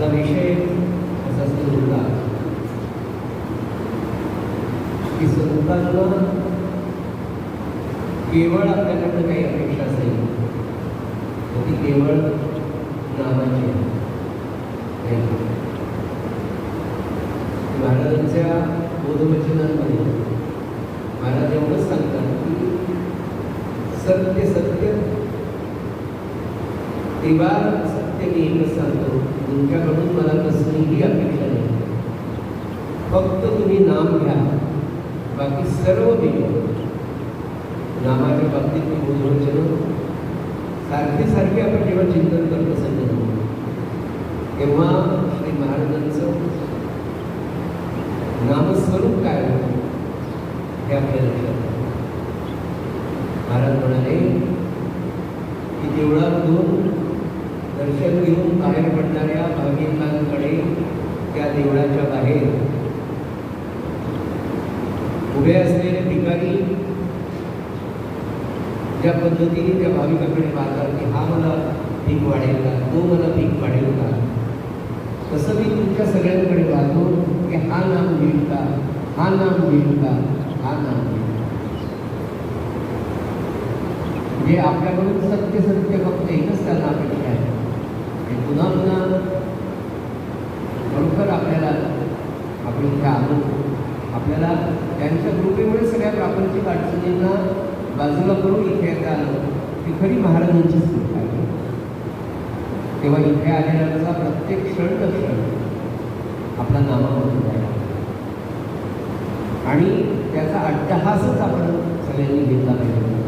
आपला विषय असा सुरू होता की संतांना केवळ आपल्याकडनं काही अपेक्षा असेल तर ती केवळ नामाची आहे. महाराजांच्या बोधवचनांमध्ये महाराज एवढंच सांगतात की सत्य सत्य तेव्हा सत्य मी एकच सांगतो, तुमच्याकडून मला कसलीही अपेक्षा नाही, फक्त तुम्ही नाम घ्या, बाकी सर्व मिळेल. नामाच्या बाबतीत मी बोधवचन सारखे सारखे आपण जेव्हा चिंतन करत असेल तेव्हा श्री महाराजांचं नामस्वरूप काय होतं हे आपल्या लक्षात. महाराज म्हणाले की देवळामधून दर्शन घेऊन बाहेर पडणाऱ्या भाविकांकडे त्या देवळाच्या बाहेर उभे असलेले भिकारी ज्या पद्धतीने त्या भाविकाकडे पाहतात की हा मला भीक वाढेल का, तो मला भीक वाढेल का, तसं मी तुमच्या सगळ्यांकडे पाहतो की हा नाम घेईल का, हा नाम घेईल का, हा नाम घेईल. म्हणजे आपल्याकडून सत्य सत्य फक्त एकच त्यांना अपेक्षा आहे. पुन्हा पुन्हा खरोखर आपल्याला आपण इथे आलो, आपल्याला त्यांच्या कृपेमुळे सगळ्या प्रापंचिक अडचणींना बाजूला करून इथे आलो, ती खरी महाराजांचीच कृपा आहे. तेव्हा इथे आलेल्यांचा प्रत्येक क्षण आपला नामामधून आहे आणि त्याचा अट्टहासच आपण सगळ्यांनी घेतला पाहिजे.